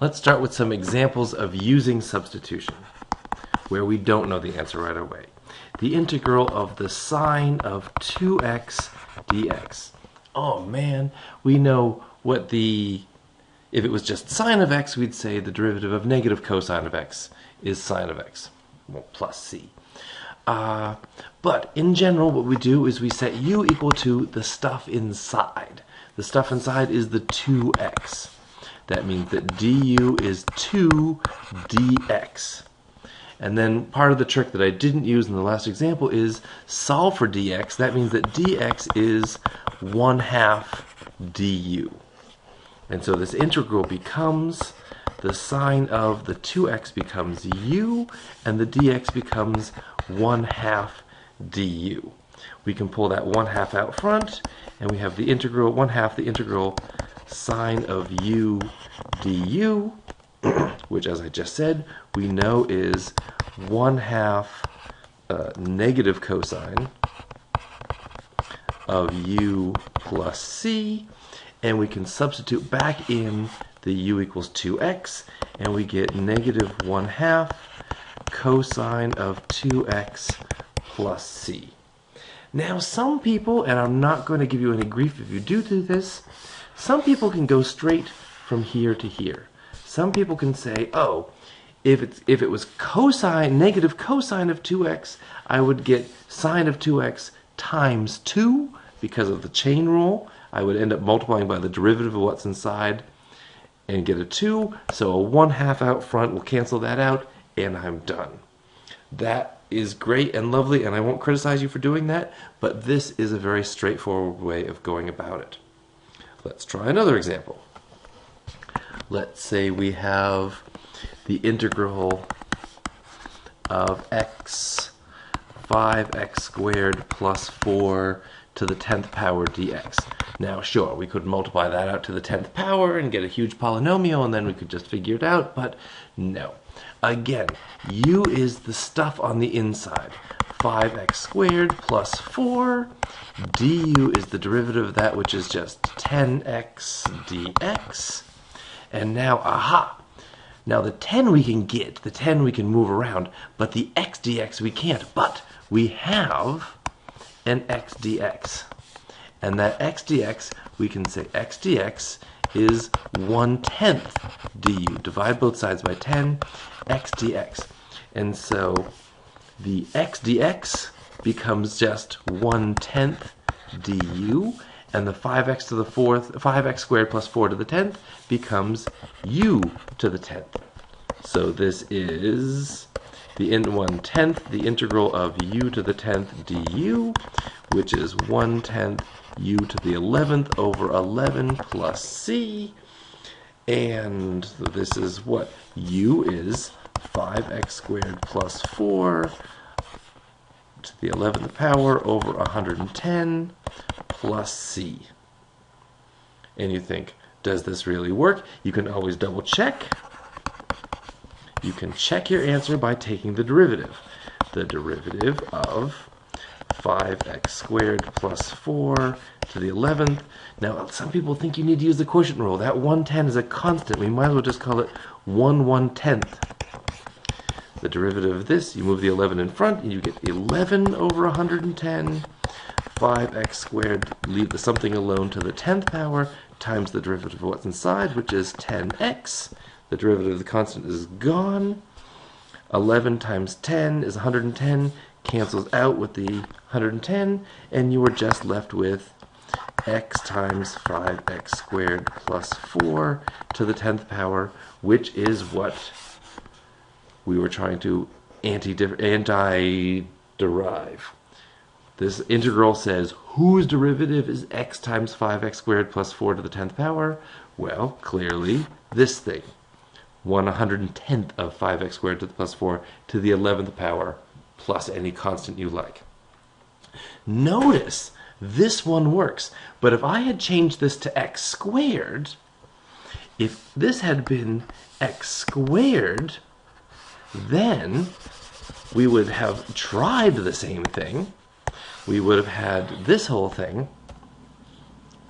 Let's start with some examples of using substitution, where we don't know the answer right away. The integral of the sine of 2x dx. Oh man, we know what if it was just sine of x, we'd say the derivative of negative cosine of x is sine of x, well, plus c. But in general, what we do is we set u equal to the stuff inside. The stuff inside is the 2x. That means that du is 2 dx. And then part of the trick that I didn't use in the last example is solve for dx. That means that dx is 1/2 du. And so this integral becomes the sine of the 2x becomes u, and the dx becomes 1/2 du. We can pull that 1/2 out front, and we have the integral 1/2 the integral sine of u du, which, as I just said, we know is 1/2 negative cosine of u plus c, and we can substitute back in the u equals 2x, and we get negative 1/2 cosine of 2x plus c. Now some people, and I'm not going to give you any grief if you do this, some people can go straight from here to here. Some people can say, oh, if it was cosine, negative cosine of 2x, I would get sine of 2x times 2 because of the chain rule. I would end up multiplying by the derivative of what's inside and get a 2. So a 1/2 out front will cancel that out, and I'm done. That is great and lovely, and I won't criticize you for doing that, but this is a very straightforward way of going about it. Let's try another example. Let's say we have the integral of x 5x squared plus 4 to the 10th power dx. Now sure, we could multiply that out to the 10th power and get a huge polynomial, and then we could just figure it out, but no. Again, u is the stuff on the inside. 5x squared plus 4. Du is the derivative of that, which is just 10x dx. And now, aha! Now the 10 we can get, the 10 we can move around, but the x dx we can't. But we have an x dx. And that x dx, we can say x dx is 1/10 du. Divide both sides by 10, x dx. And so the x dx becomes just 1/10 du, and the 5x to the 4th, 5x squared plus 4 to the 10th becomes u to the 10th. So this is the 1/10, the integral of u to the 10th du, which is 1/10 u to the 11th over 11 plus c. And this is what? U is 5x squared plus 4 to the 11th power over 110 plus c. And you think, does this really work? You can always double check. You can check your answer by taking the derivative. The derivative of 5x squared plus 4 to the 11th. Now, some people think you need to use the quotient rule. That 110 is a constant. We might as well just call it 1/110th. The derivative of this, you move the 11 in front, and you get 11 over 110. 5x squared, leave the something alone to the 10th power, times the derivative of what's inside, which is 10x. The derivative of the constant is gone. 11 times 10 is 110, cancels out with the 110, and you are just left with x times 5x squared plus 4 to the 10th power, which is what we were trying to anti-derive. This integral says whose derivative is x times 5x squared plus 4 to the 10th power? Well, clearly this thing. 1/110th of 5x squared to the plus 4 to the 11th power plus any constant you like. Notice this one works, but if I had changed this to x squared, if this had been x squared, then we would have tried the same thing. We would have had this whole thing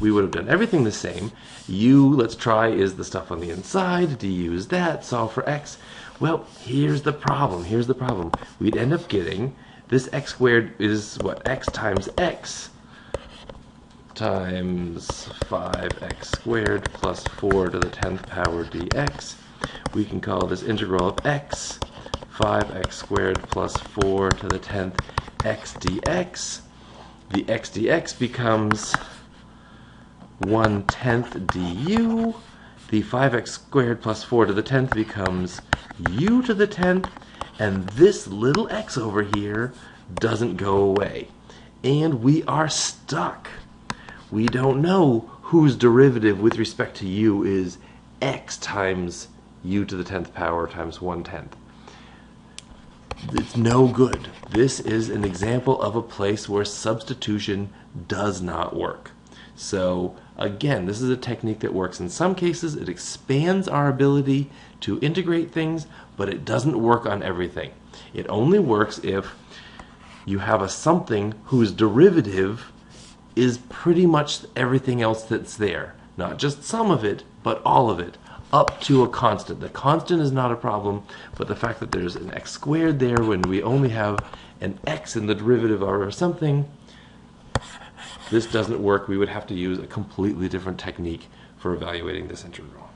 we would have done everything the same. U, let's try, is the stuff on the inside. Du is that. Solve for x. Well, here's the problem. Here's the problem. We'd end up getting this x squared is what? X times x times 5x squared plus 4 to the 10th power dx. We can call this integral of x 5x squared plus 4 to the 10th x dx. The x dx becomes 1/10 du. The 5x squared plus 4 to the 10th becomes u to the 10th. And this little x over here doesn't go away. And we are stuck. We don't know whose derivative with respect to u is x times u to the 10th power times 1/10. It's no good. This is an example of a place where substitution does not work. So again, this is a technique that works in some cases. It expands our ability to integrate things, but it doesn't work on everything. It only works if you have a something whose derivative is pretty much everything else that's there. Not just some of it, but all of it, up to a constant. The constant is not a problem, but the fact that there's an x squared there when we only have an x in the derivative or something, this doesn't work. We would have to use a completely different technique for evaluating this integral.